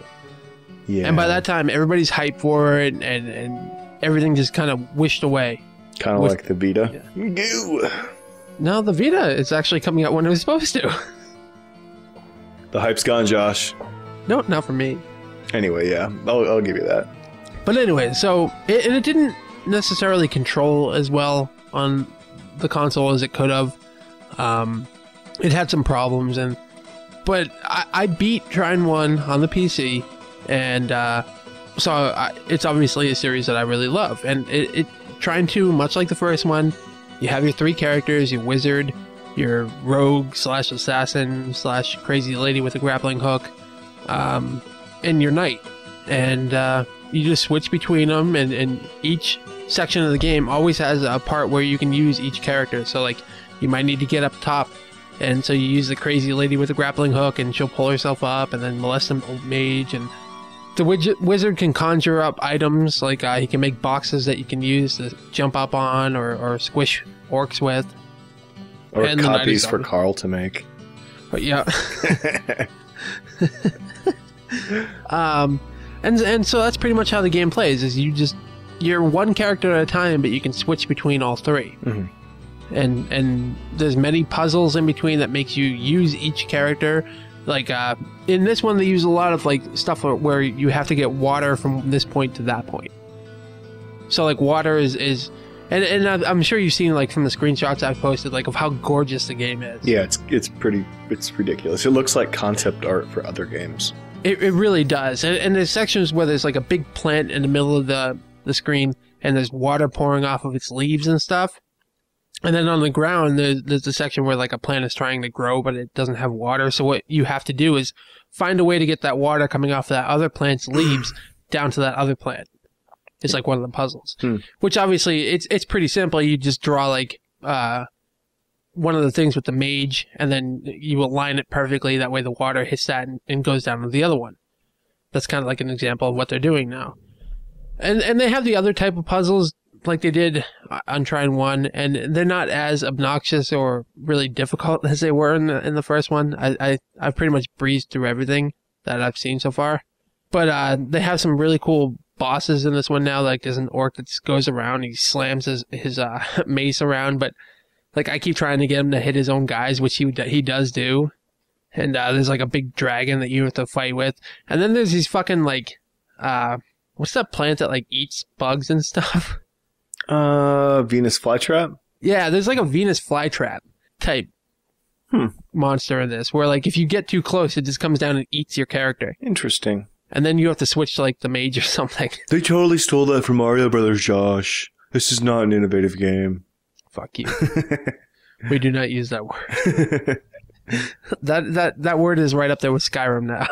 Yeah. And by that time, everybody's hyped for it, and everything just kind of wished away. Kind of like the Vita. Yeah. Goo! No, the Vita is actually coming out when it was supposed to. The hype's gone, Josh. No, not for me. Anyway, yeah, I'll give you that. But anyway, so it didn't necessarily control as well on the console as it could have. It had some problems, but I beat Trine 1 on the PC, and it's obviously a series that I really love. And Trine 2, much like the first one, you have your three characters: your wizard, your rogue / assassin / crazy lady with a grappling hook, and your knight. And you just switch between them, and each section of the game always has a part where you can use each character. So like, you might need to get up top, and so you use the crazy lady with a grappling hook, and she'll pull herself up and then molest an old mage. And the wizard can conjure up items, like he can make boxes that you can use to jump up on or squish orcs with. Or and copies for Karl to make. But yeah. And so that's pretty much how the game plays, is you're one character at a time, but you can switch between all three. Mm-hmm. And there's many puzzles in between that makes you use each character. Like in this one, they use a lot of like stuff where you have to get water from this point to that point. So like water is and I'm sure you've seen like from the screenshots I've posted, like of how gorgeous the game is. Yeah, it's ridiculous. It looks like concept art for other games. It really does. And there's sections where there's like a big plant in the middle of the screen, and there's water pouring off of its leaves and stuff. And then on the ground, there's a section where like a plant is trying to grow, but it doesn't have water. So what you have to do is find a way to get that water coming off that other plant's leaves down to that other plant. It's like one of the puzzles. Which obviously, it's pretty simple. You just draw like one of the things with the mage, and then you align it perfectly. That way the water hits that and goes down to the other one. That's kind of like an example of what they're doing now. And they have the other type of puzzles like they did on Trine 1, and they're not as obnoxious or really difficult as they were in the first one. I've pretty much breezed through everything that I've seen so far. But they have some really cool bosses in this one now. Like there's an orc that just goes around, he slams his mace around, but like I keep trying to get him to hit his own guys, which he does do. And there's like a big dragon that you have to fight with. And then there's these fucking like what's that plant that like eats bugs and stuff? Venus flytrap? Yeah, there's like a Venus flytrap type monster in this, where like if you get too close, it just comes down and eats your character. Interesting. And then you have to switch to like the mage or something. They totally stole that from Mario Brothers, Josh. This is not an innovative game. Fuck you. We do not use that word. That word is right up there with Skyrim now.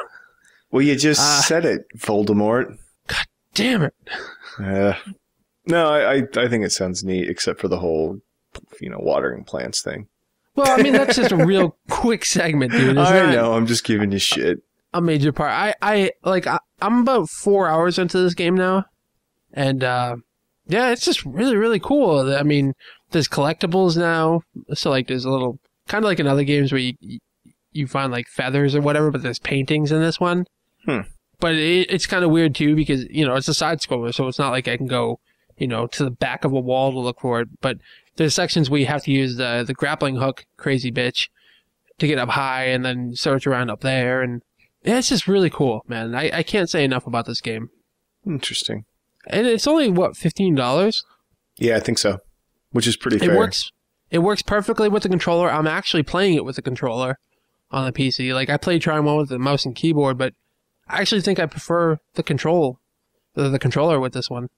Well, you just said it, Voldemort. God damn it. No, I think it sounds neat, except for the whole, watering plants thing. Well, I mean, that's just a real quick segment, dude. I know, I'm just giving you shit. A major part. I'm about 4 hours into this game now, and yeah, it's just really, really cool. I mean, there's collectibles now, so like there's a little, kind of like in other games where you find like feathers or whatever, but there's paintings in this one. But it's kind of weird too because, it's a side scroller, so it's not like I can go, to the back of a wall to look for it. But there's sections where you have to use the grappling hook, crazy bitch, to get up high and then search around up there. And yeah, it's just really cool, man. I can't say enough about this game. Interesting. And it's only, what, $15? Yeah, I think so. Which is pretty fair. It works perfectly with the controller. I'm actually playing it with the controller on the PC. Like, I played Trine 1 with the mouse and keyboard, but I actually think I prefer the controller with this one.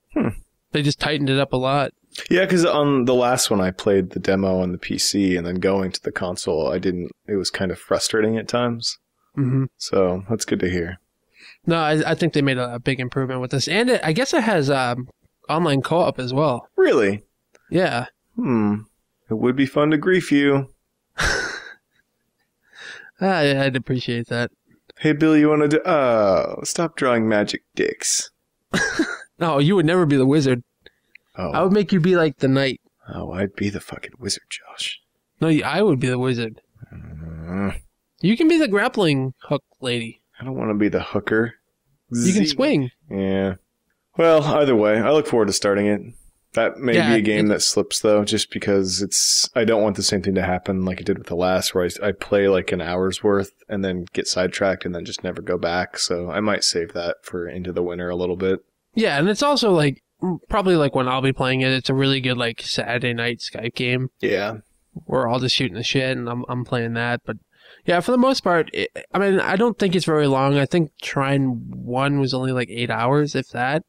They just tightened it up a lot. Yeah, because on the last one, I played the demo on the PC, and then going to the console, it was kind of frustrating at times. Mm-hmm. So that's good to hear. No, I think they made a big improvement with this. And I guess it has online co-op as well. Really? Yeah. It would be fun to grief you. I'd appreciate that. Hey, Bill, you want to do... stop drawing magic dicks. No, you would never be the wizard. Oh. I would make you be like the knight. Oh, I'd be the fucking wizard, Josh. No, I would be the wizard. You can be the grappling hook lady. I don't want to be the hooker. You can swing. Yeah. Well, either way, I look forward to starting it. That may be a game that slips, though, just because I don't want the same thing to happen like it did with the last, where I play like an hour's worth and then get sidetracked and then just never go back. So I might save that for into the winter a little bit. Yeah, and it's also like, probably like when I'll be playing it, it's a really good like Saturday night Skype game. Yeah. We're all just shooting the shit and I'm playing that. But yeah, for the most part, I don't think it's very long. I think Trine 1 was only like 8 hours, if that.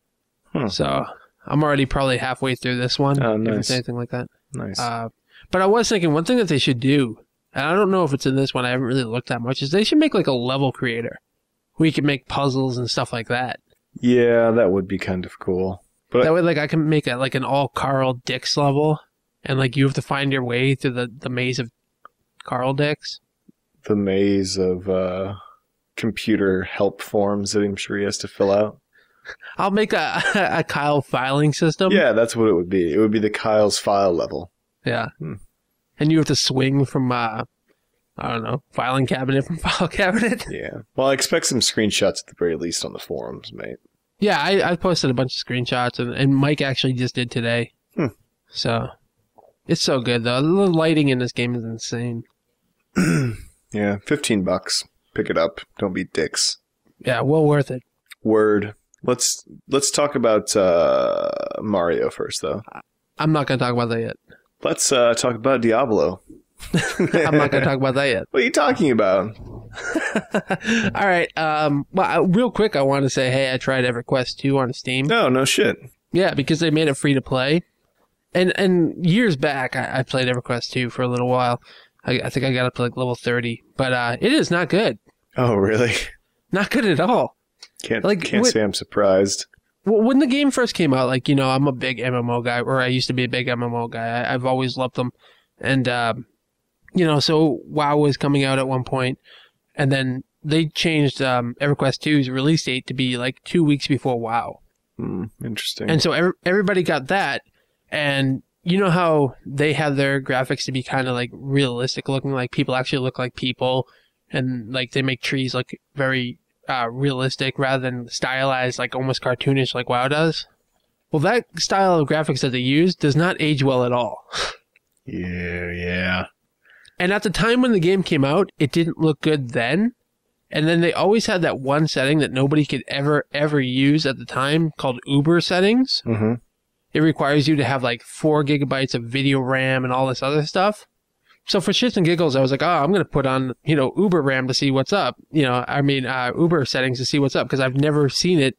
So I'm already probably halfway through this one. Oh, nice. If it's anything like that. Nice. But I was thinking one thing that they should do, and I don't know if it's in this one, I haven't really looked that much, is they should make like a level creator where you can make puzzles and stuff like that. Yeah, that would be kind of cool. But that way, like, I can make like an all Karl dicks level, and like you have to find your way through the maze of Karl dicks. The maze of computer help forms that I'm sure he has to fill out. I'll make a Kyle filing system. Yeah, that's what it would be. It would be the Kyle's file level. Yeah. And you have to swing from, I don't know, filing cabinet from file cabinet. Yeah. Well, I expect some screenshots at the very least on the forums, mate. Yeah, I posted a bunch of screenshots, and Mike actually just did today. So, it's so good, though. The lighting in this game is insane. Yeah, $15. Pick it up. Don't be dicks. Yeah, well worth it. Word. Let's talk about Mario first, though. I'm not going to talk about that yet. Let's talk about Diablo. I'm not going to talk about that yet. What are you talking about? All right. Well, real quick, I want to say, hey, I tried EverQuest 2 on Steam. No shit. Yeah, because they made it free to play. And years back, I played EverQuest 2 for a little while. I think I got up to like level 30. But it is not good. Oh, really? Not good at all. Can't say I'm surprised. Well, when the game first came out, like, I'm a big MMO guy, or I used to be a big MMO guy. I've always loved them. And, so WoW was coming out at one point, and then they changed EverQuest 2's release date to be like 2 weeks before WoW. Interesting. And so everybody got that, and you know how they have their graphics to be kind of like realistic looking, like people actually look like people, and like they make trees look very realistic rather than stylized, like almost cartoonish like WoW does. Well, that style of graphics that they use does not age well at all. Yeah. And at the time when the game came out, it didn't look good then. And then they always had that one setting that nobody could ever use at the time called Uber settings. Mm-hmm. It requires you to have like 4 gigabytes of video RAM and all this other stuff. So for shits and giggles, I was like, I'm going to put on, Uber RAM to see what's up. Uber settings to see what's up, because I've never seen it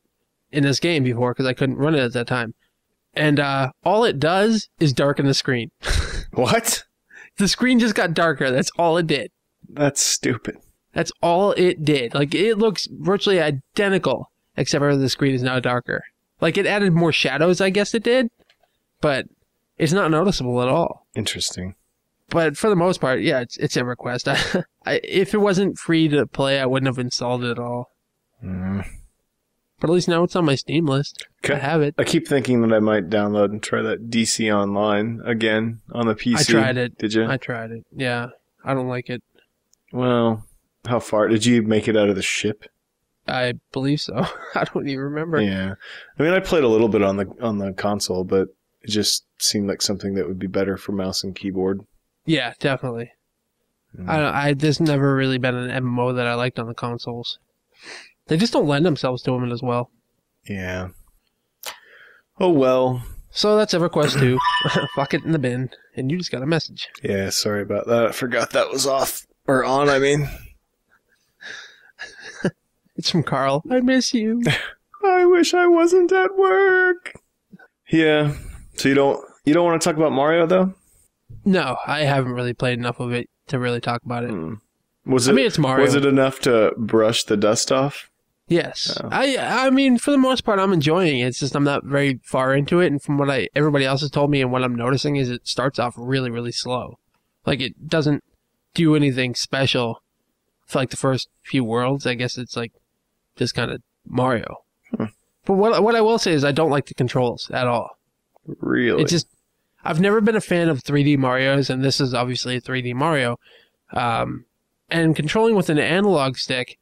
in this game before because I couldn't run it at that time. And all it does is darken the screen. What? The screen just got darker. That's all it did. That's stupid. That's all it did. Like, it looks virtually identical, except for the screen is now darker. Like, it added more shadows, I guess it did, but it's not noticeable at all. Interesting. But for the most part, yeah, it's EverQuest. If it wasn't free to play, I wouldn't have installed it at all. But at least now it's on my Steam list. Okay. I have it. I keep thinking that I might download and try that DC Online again on the PC. I tried it. Did you? I tried it. Yeah. I don't like it. Well, how far? Did you make it out of the ship? I believe so. I don't even remember. Yeah. I mean, I played a little bit on the console, but it just seemed like something that would be better for mouse and keyboard. Yeah, definitely. Mm. There's never really been an MMO that I liked on the consoles. They just don't lend themselves to them as well. Yeah. Oh, well. So that's EverQuest 2. Fuck it in the bin. And you just got a message. Yeah, sorry about that. I forgot that was off. Or on, I mean. It's from Karl. I miss you. I wish I wasn't at work. Yeah. So you don't want to talk about Mario, though? No, I haven't really played enough of it to really talk about it. I mean, it's Mario. Was it enough to brush the dust off? Yes. Oh. I mean, for the most part, I'm enjoying it. It's just I'm not very far into it. And from what everybody else has told me and what I'm noticing is it starts off really, really slow. Like, it doesn't do anything special for, like, the first few worlds. I guess it's, like, just kind of Mario. But what I will say is I don't like the controls at all. Really? I've never been a fan of 3D Marios, and this is obviously a 3D Mario. And controlling with an analog stick,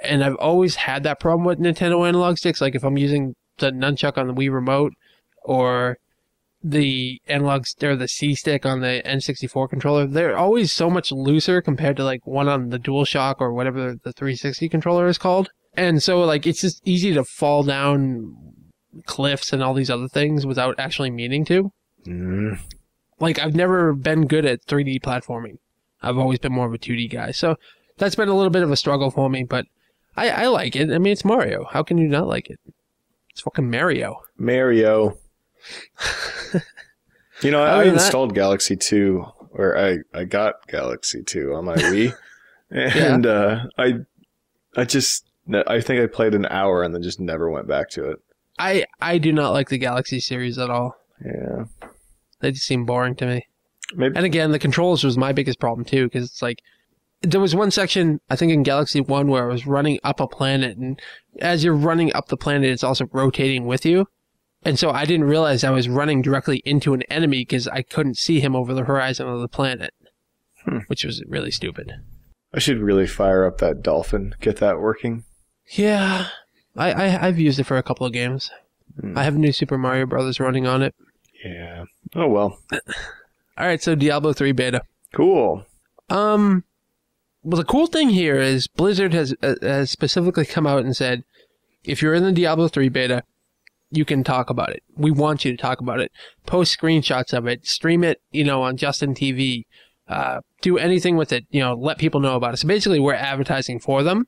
and I've always had that problem with Nintendo analog sticks. Like if I'm using the nunchuck on the Wii Remote, or the the C stick on the N64 controller, they're always so much looser compared to like one on the DualShock or whatever the 360 controller is called. And so like it's just easy to fall down cliffs and all these other things without actually meaning to. Like I've never been good at 3D platforming. I've always been more of a 2D guy. So that's been a little bit of a struggle for me, but I like it. I mean, it's Mario. How can you not like it? It's fucking Mario. Mario. You know, I installed Galaxy 2, or I got Galaxy 2 on my Wii. And I think I played an hour and then just never went back to it. I do not like the Galaxy series at all. Yeah. They just seem boring to me. Maybe. And again, the controls was my biggest problem too, because it's like, there was one section, I think in Galaxy 1, where I was running up a planet, and as you're running up the planet, it's also rotating with you. And so I didn't realize I was running directly into an enemy because I couldn't see him over the horizon of the planet, which was really stupid. I should really fire up that dolphin, get that working. Yeah, I've used it for a couple of games. I have New Super Mario Brothers running on it. Yeah. Oh, well. All right, so Diablo 3 Beta. Cool. Well, the cool thing here is Blizzard has specifically come out and said, if you're in the Diablo 3 Beta, you can talk about it. We want you to talk about it. Post screenshots of it. Stream it, on Justin TV. Do anything with it. Let people know about it. So basically, we're advertising for them.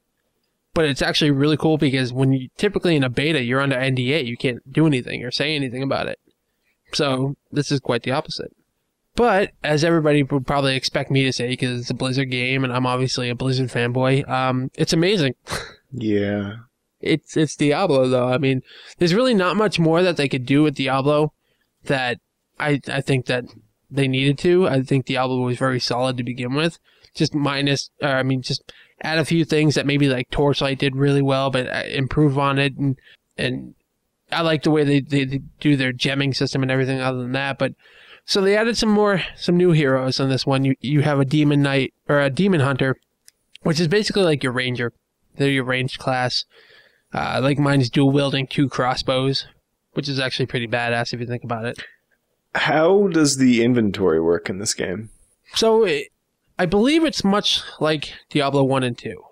But it's actually really cool because when you typically in a beta, you're under NDA. You can't do anything or say anything about it. So this is quite the opposite. But as everybody would probably expect me to say, because it's a Blizzard game and I'm obviously a Blizzard fanboy, it's amazing. Yeah. It's Diablo, though. I mean, there's really not much more that they could do with Diablo that I think that they needed to. I think Diablo was very solid to begin with. Just add a few things that maybe like Torchlight did really well, but improve on it. And I like the way they do their gemming system and everything other than that. But so they added some new heroes in this one. You have a demon knight or a demon hunter, which is basically like your ranger. They're your ranged class. Like mine's dual wielding 2 crossbows, which is actually pretty badass if you think about it. How does the inventory work in this game? So I believe it's much like Diablo 1 and 2.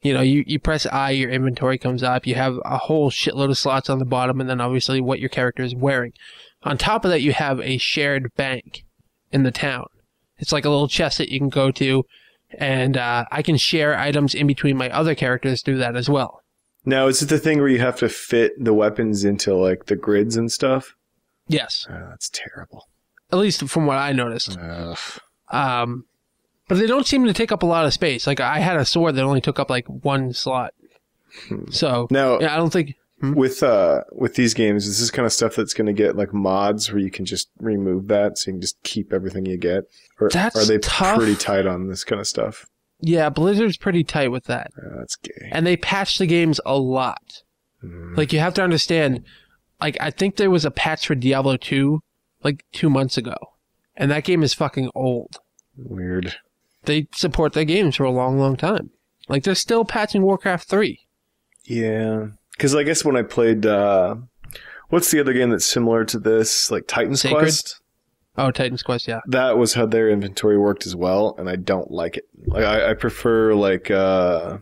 You press I, your inventory comes up. You have a whole shitload of slots on the bottom, and then obviously what your character is wearing. On top of that, you have a shared bank in the town. It's like a little chest that you can go to, and I can share items in between my other characters through that as well. Now, is it the thing where you have to fit the weapons into like the grids and stuff? Yes. Oh, that's terrible. At least from what I noticed. But they don't seem to take up a lot of space. Like I had a sword that only took up like 1 slot. So now, yeah, I don't think with these games, is this kind of stuff that's going to get like mods where you can just remove that so you can just keep everything you get? Or are they pretty tight on this kind of stuff? Yeah, Blizzard's pretty tight with that. That's gay. And they patch the games a lot. Like you have to understand, like I think there was a patch for Diablo 2 like 2 months ago. And that game is fucking old. Weird. They support their games for a long, long time. Like they're still patching Warcraft 3. Yeah. Because I guess when I played, what's the other game that's similar to this? Like Titan's Sacred? Quest? Oh, Titan's Quest, yeah. That was how their inventory worked as well, and I don't like it. Like I prefer like to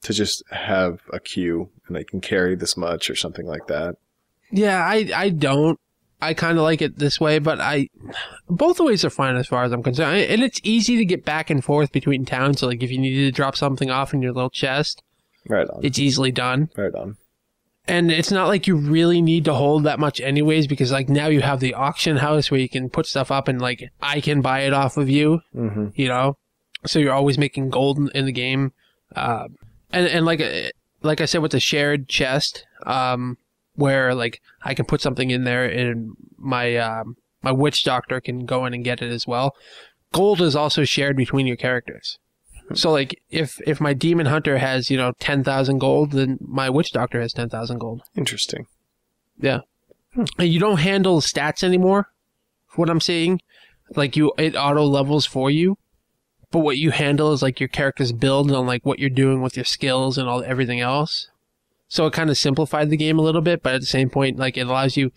just have a queue and I can carry this much or something like that. Yeah, I don't. I kind of like it this way, but both ways are fine as far as I'm concerned. And it's easy to get back and forth between towns. So like if you needed to drop something off in your little chest, Right on. it's easily done. Right on. And it's not like you really need to hold that much anyways, because like now you have the auction house where you can put stuff up and like I can buy it off of you, you know? So you're always making gold in the game. And like I said with the shared chest, where like I can put something in there and my my witch doctor can go in and get it as well. Gold is also shared between your characters. So like if my demon hunter has, 10,000 gold, then my witch doctor has 10,000 gold. Interesting. Yeah. And you don't handle stats anymore, what I'm seeing. Like it auto levels for you. But what you handle is like your character's build on like what you're doing with your skills and everything else. So it kind of simplified the game a little bit, but at the same point, like it allows you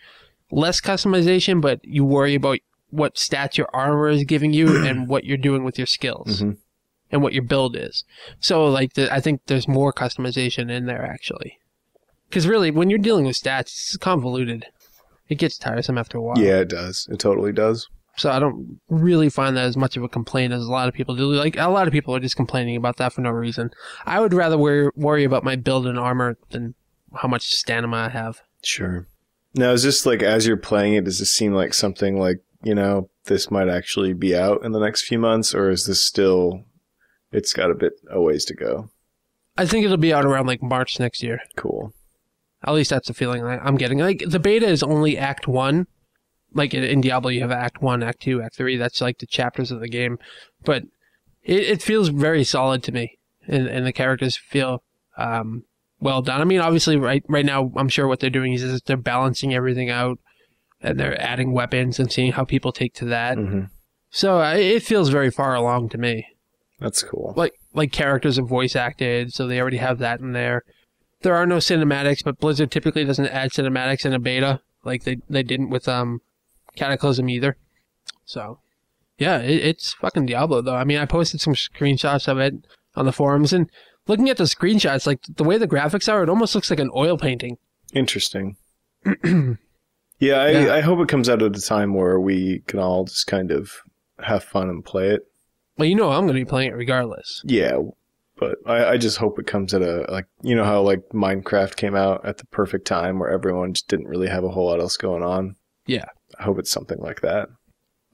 less customization, but you worry about what stats your armor is giving you and what you're doing with your skills and what your build is. So like I think there's more customization in there actually. Because really, when you're dealing with stats, it's convoluted. It gets tiresome after a while. Yeah, it does. It totally does. So I don't really find that as much of a complaint as a lot of people do. Like a lot of people are just complaining about that for no reason. I would rather worry about my build and armor than how much stamina I have. Sure. Now, is this like, as you're playing it, does this seem like something like, this might actually be out in the next few months, or is this still, it's got a ways to go? I think it'll be out around like March next year. Cool. At least that's the feeling I'm getting. Like the beta is only Act 1. Like in Diablo, you have Act 1, Act 2, Act 3. That's like the chapters of the game. But it feels very solid to me. And the characters feel well done. I mean, obviously, right now, I'm sure what they're doing is they're balancing everything out. And they're adding weapons and seeing how people take to that. So it feels very far along to me. That's cool. Like characters are voice acted, so they already have that in there. There are no cinematics, but Blizzard typically doesn't add cinematics in a beta. Like they didn't with Cataclysm either. So, yeah, it's fucking Diablo, though. I mean, I posted some screenshots of it on the forums, and looking at the screenshots, like, the way the graphics are, it almost looks like an oil painting. Interesting. Yeah, I hope it comes out at a time where we can all just kind of have fun and play it. Well, I'm going to be playing it regardless. Yeah, but I just hope it comes at how, like, Minecraft came out at the perfect time where everyone just didn't really have a whole lot else going on. Yeah. I hope it's something like that.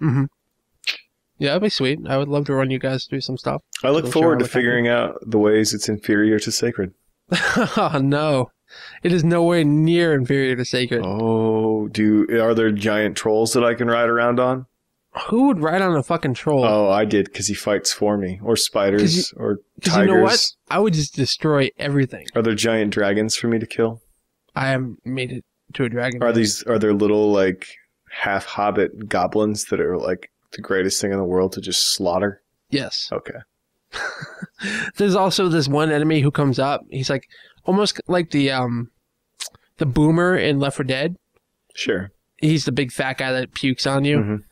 Yeah, that'd be sweet. I would love to run you guys through some stuff. I look forward to figuring out the ways it's inferior to Sacred. Oh, no. It is nowhere near inferior to Sacred. Oh, are there giant trolls that I can ride around on? Who would ride on a fucking troll? Oh, I did, because he fights for me. Or spiders, or tigers. Because you know what? I would just destroy everything. Are there giant dragons for me to kill? I haven't made it to a dragon. Are there little, like, half hobbit goblins that are, like, the greatest thing in the world to just slaughter? Yes. Okay. There's also this one enemy who comes up. He's like almost like the boomer in Left 4 Dead. Sure. He's the big fat guy that pukes on you.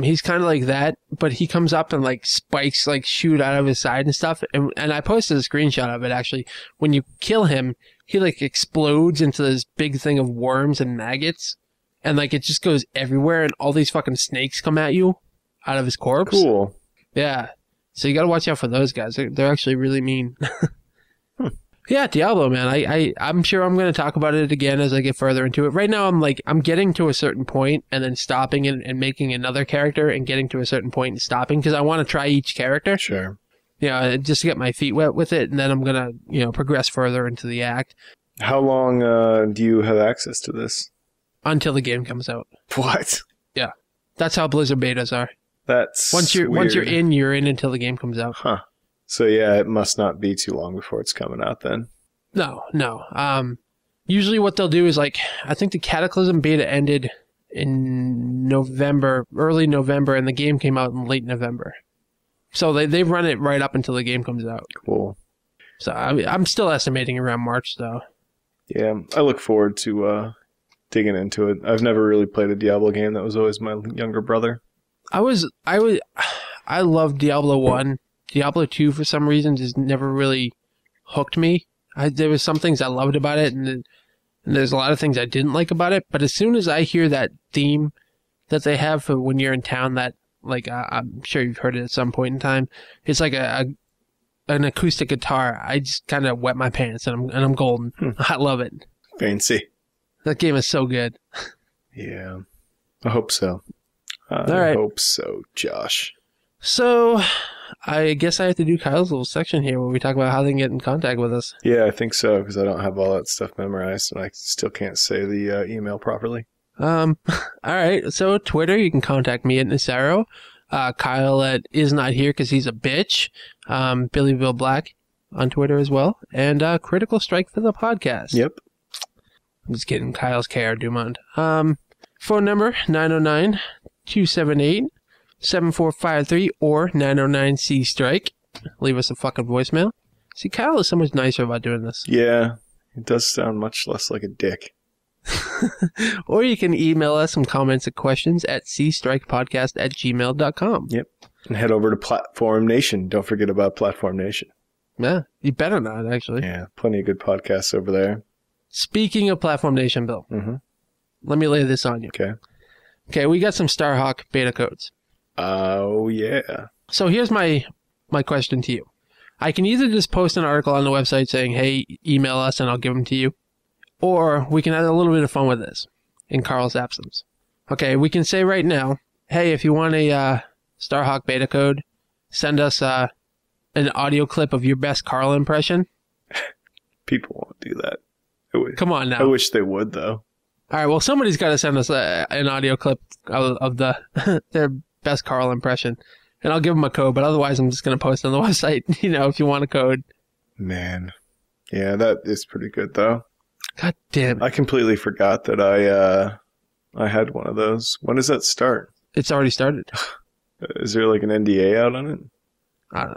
He's kind of like that, but he comes up and like spikes like shoot out of his side and stuff. And I posted a screenshot of it actually. When you kill him, he like explodes into this big thing of worms and maggots, and like it just goes everywhere, and all these fucking snakes come at you out of his corpse. Cool. Yeah. So you got to watch out for those guys. They're actually really mean. Yeah, Diablo, man. I'm sure I'm going to talk about it again as I get further into it. Right now, I'm getting to a certain point and then stopping and making another character and getting to a certain point and stopping because I want to try each character. Sure. Just to get my feet wet with it, and then I'm going to, progress further into the act. How long do you have access to this? Until the game comes out. What? Yeah. That's how Blizzard betas are. That's once you're in, you're in until the game comes out. Huh. So yeah, it must not be too long before it's coming out then. No. Usually what they'll do is like, I think the Cataclysm beta ended in November, early November, and the game came out in late November. So they run it right up until the game comes out. Cool. So I'm still estimating around March, though. Yeah, I look forward to digging into it. I've never really played a Diablo game. That was always my younger brother. I love Diablo 1. Diablo 2, for some reason, just never really hooked me. There was some things I loved about it, and there's a lot of things I didn't like about it. But as soon as I hear that theme that they have for when you're in town, that, like, I'm sure you've heard it at some point in time, it's like an acoustic guitar. I just kind of wet my pants, and I'm golden. I love it. Fancy. That game is so good. Yeah, I hope so. All right. Hope so, Josh. So, I guess I have to do Kyle's little section here where we talk about how they can get in contact with us. Yeah, I think so, because I don't have all that stuff memorized, and I still can't say the email properly. All right. So, Twitter, you can contact me at Nisaro. Kyle at is not here because he's a bitch. Billy Bill Black on Twitter as well. And Critical Strike for the podcast. Yep. I'm just kidding. Kyle's KR Dumont. Phone number 909-278-7453 or 909-C-Strike. Leave us a fucking voicemail. See, Kyle is so much nicer about doing this. Yeah, it does sound much less like a dick. Or you can email us some comments and questions at cstrikepodcast@gmail.com. Yep. And head over to Platform Nation. Don't forget about Platform Nation. Yeah, you better not, actually. Yeah, plenty of good podcasts over there. Speaking of Platform Nation, Bill, let me lay this on you. Okay. Okay, we got some Starhawk beta codes. Oh, yeah. So here's my question to you. I can either just post an article on the website saying, hey, email us and I'll give them to you. Or we can have a little bit of fun with this in Karl's absence. Okay, we can say right now, hey, if you want a Starhawk beta code, send us an audio clip of your best Karl impression. People won't do that. Come on now. I wish they would, though. All right, well, somebody's got to send us an audio clip of their best Karl impression. And I'll give them a code, but otherwise I'm just going to post it on the website, if you want a code. Man. Yeah, that is pretty good, though. God damn it. I completely forgot that I had one of those. When does that start? It's already started. Is there like an NDA out on it? I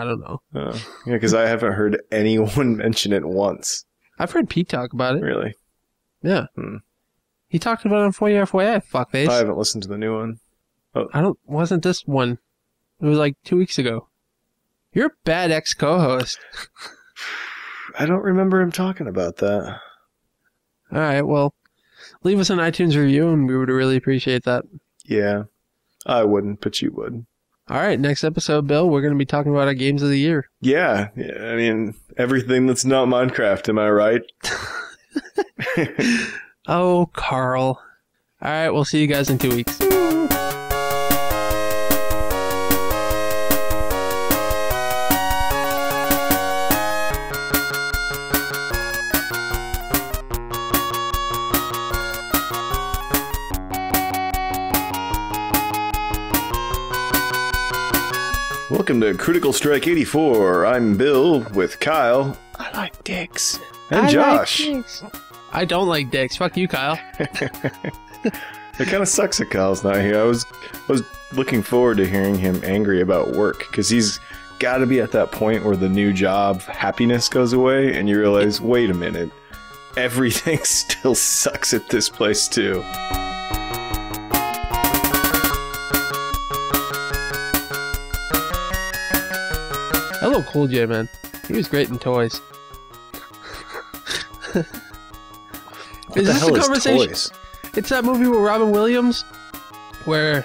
don't know. Yeah, because I haven't heard anyone mention it once. I've heard Pete talk about it. Really? Yeah. He talked about it on FOIA, fuckface. I haven't listened to the new one. Oh. Wasn't this one? It was like 2 weeks ago. You're a bad ex-co-host. I don't remember him talking about that. All right, well, leave us an iTunes review, and we would really appreciate that. Yeah, I wouldn't, but you would. All right, next episode, Bill, we're going to be talking about our games of the year. Yeah, I mean, everything that's not Minecraft, am I right? Oh, Karl. All right, we'll see you guys in 2 weeks. Welcome to Critical Strike 84. I'm Bill with Kyle. I like dicks. And Josh. I don't like dicks. Fuck you, Kyle. It kind of sucks that Kyle's not here. I was looking forward to hearing him angry about work, because he's got to be at that point where the new job happiness goes away and you realize, wait a minute, everything still sucks at this place too. Hello, Cool J, man. He was great in Toys. What the hell is Toys? It's that movie with Robin Williams where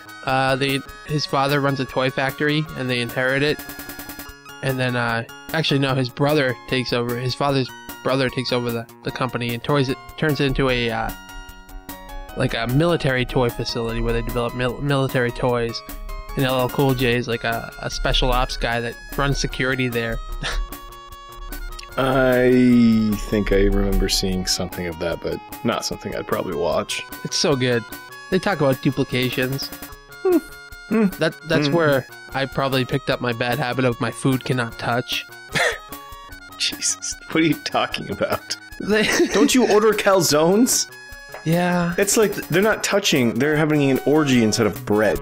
his father runs a toy factory and they inherit it. And then, actually, no, his brother takes over. His father's brother takes over the company, and Toys it turns it into a military toy facility where they develop military toys. And LL Cool J is like a special ops guy that runs security there. I think I remember seeing something of that, but not something I'd probably watch. It's so good. They talk about duplications. That's where I probably picked up my bad habit of my food cannot touch. Jesus, what are you talking about? Don't you order calzones? Yeah. It's like they're not touching, they're having an orgy instead of bread.